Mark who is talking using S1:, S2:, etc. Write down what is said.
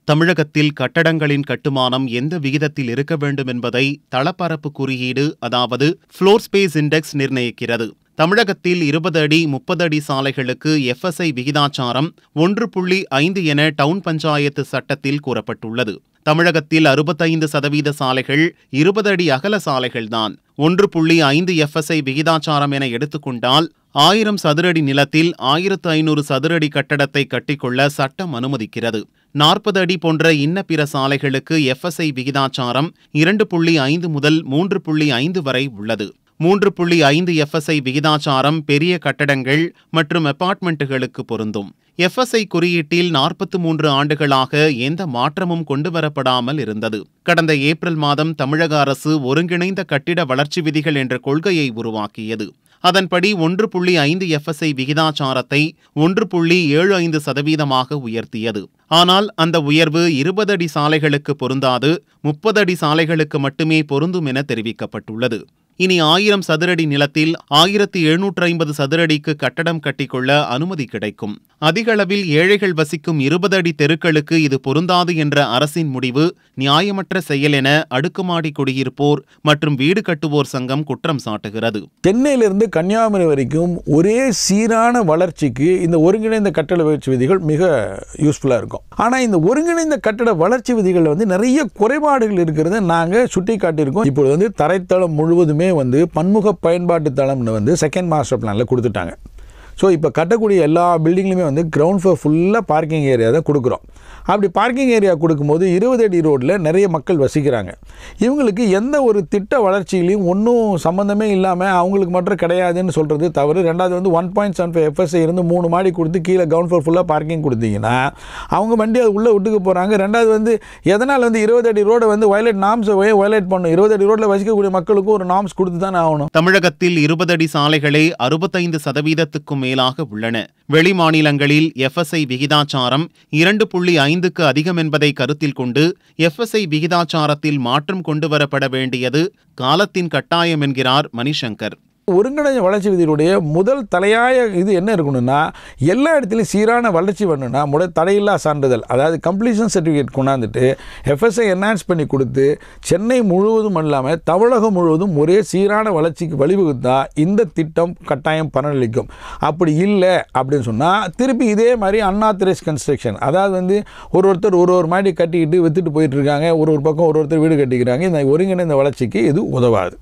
S1: தமிழகத்தில் கட்டடங்களின் கட்டுமானம் எந்த விகிதத்தில் இருக்க வேண்டும் என்பதை தளப்பரப்பு குறியீடு அதாவது ஃப்ளோர் ஸ்பேஸ் இண்டெக்ஸ் நிர்ணயிக்கிறது. தமிழகத்தில் 20 அடி 30 அடி சாலைகளுக்கு FSI விகிதாச்சாரம் 1.5 என டவுன் பஞ்சாயத்து சட்டத்தில் கூறப்பட்டுள்ளது. தமிழகத்தில் 65% சாலைகள் 20 அடி அகல சாலைகள்தான். 1.5 FSI விகிதாச்சாரம் என எடுத்துக்கொண்டால் 1000 சதுரடி நிலத்தில் 1500 சதுரடி கட்டடத்தை கட்டிக்கொள்ள சட்டம் அனுமதிக்கிறது. 40 அடி போன்ற இன்ன பிற சாலைகளுக்கு FSI விகிதாச்சாரம் 2.5 முதல் 3.5 வரை உள்ளது. 3.5 FSI விகிதாச்சாரம் பெரிய கட்டடங்கள் மற்றும் அபார்ட்மெண்ட்டுகளுக்கு பொருந்தும். FSI குறியீட்டில் 43 ஆண்டுகளாக எந்த மாற்றமும் கொண்டுவரப்படாமல் இருந்தது. கடந்த ஏப்ரல் மாதம் தமிழக அரசு ஒருங்கிணைந்த கட்டிட வளர்ச்சி விதிகள் என்ற கொள்கையை உருவாக்கியது. அதன்படி 1.5 FSI விகிதாச்சாரத்தை 1.75% உயர்த்தியது. ஆனால் அந்த உயர்வு 20 அடி சாலைகளுக்கு பொருந்தாது, 30 அடி சாலைகளுக்கு மட்டுமே பொருந்தும் என தெரிவிக்கப்பட்டுள்ளது. இனி 1000 சதுரடி நிலத்தில் 1750 சதுரடிக்கு கட்டடம் கட்டிக்கொள்ள அனுமதி கிடைக்கும். அதிக அளவில் ஏழைகள் வசிக்கும் 20 அடி தெருக்களுக்கு இது பொருந்தாது என்ற அரசின் முடிவு நியாயமற்ற செயல் என அடுக்குமாடி குடியிருப்போர் மற்றும் வீடு கட்டுவோர் சங்கம் குற்றம் சாட்டுகிறது.
S2: சென்னையிலிருந்து கன்னியாகுமரி வரைக்கும் ஒரே சீரான வளர்ச்சிக்கு இந்த ஒருங்கிணைந்த கட்டட வளர்ச்சி விதிகள் மிக யூஸ்ஃபுல்லாக இருக்கும். ஆனால் இந்த ஒருங்கிணைந்த கட்டட வளர்ச்சி விதிகளில் நிறைய குறைபாடுகள் இருக்கிறத நாங்கள் சுட்டி காட்டியிருக்கோம். இப்பொழுது தரைத்தளம் முழுவதுமே பன்முக பயன்பாட்டு தளம்னு செகண்ட் மாஸ்டர் பிளானில் கொடுத்துட்டாங்க. ஸோ இப்போ கட்டக்கூடிய எல்லா பில்டிங்லையுமே கிரவுண்ட் ஃப்ளோர் ஃபுல்லாக பார்க்கிங் ஏரியா தான் கொடுக்குறோம். அப்படி பார்க்கிங் ஏரியா கொடுக்கும்போது 20 அடி ரோட்டில் நிறைய மக்கள் வசிக்கிறாங்க. இவங்களுக்கு எந்த ஒரு திட்ட வளர்ச்சியிலையும் ஒன்றும் சம்மந்தமே இல்லாமல் அவங்களுக்கு மட்டும் கிடையாதுன்னு சொல்கிறது தவறு. ரெண்டாவது 1.75 FSI இருந்து 3 மாடி கொடுத்து கீழே கிரவுண்ட் ஃப்ளோர் ஃபுல்லாக பார்க்கிங் கொடுத்தீங்கன்னா அவங்க வண்டி அது உள்ளே விட்டுக்கு போகிறாங்க. ரெண்டாவது எதனால் 20 அடி ரோடை வயலேட் நார்ம்ஸை வயலேட் பண்ணும். 20 அடி ரோட்டில் வசிக்கக்கூடிய மக்களுக்கும் ஒரு நார்ம்ஸ் கொடுத்து தானே ஆகணும்.
S1: தமிழகத்தில் 20 அடி சாலைகளே 65%க்கும் மேலாக உள்ளன. வெளி மாநிலங்களில் FSI விகிதாச்சாரம் 2.5க்கு அதிகம் என்பதை கருத்தில் கொண்டு FSI விகிதாச்சாரத்தில் மாற்றம் கொண்டுவரப்பட வேண்டியது காலத்தின் கட்டாயம் என்கிறார் மணிசங்கர்.
S2: ஒருங்கிணைந்த வளர்ச்சி விதிகளுடைய முதல் தலையாய இது என்ன இருக்கணும்னா, எல்லா இடத்துலையும் சீரான வளர்ச்சி வேணும்னா தடையில்லா சான்றிதழ், அதாவது கம்ப்ளீஷன் சர்டிஃபிகேட் கொண்டாந்துட்டு FSI என்ஹான்ஸ் பண்ணி கொடுத்து சென்னை முழுவதும் இல்லாமல் தமிழகம் முழுவதும் ஒரே சீரான வளர்ச்சிக்கு வழிவகுத்தா இந்த திட்டம் கட்டாயம் பலனளிக்கும். அப்படி இல்லை அப்படின்னு சொன்னால் திருப்பி இதே மாதிரி அன்ஆத்தரைஸ் கன்ஸ்ட்ரக்ஷன், அதாவது ஒருத்தர் ஒரு மாடி கட்டிக்கிட்டு வித்துட்டு போயிட்டு இருக்காங்க, ஒரு பக்கம் ஒருத்தர் வீடு கட்டிக்கிறாங்க. இந்த ஒருங்கிணைந்த வளர்ச்சிக்கு இது உதவாது.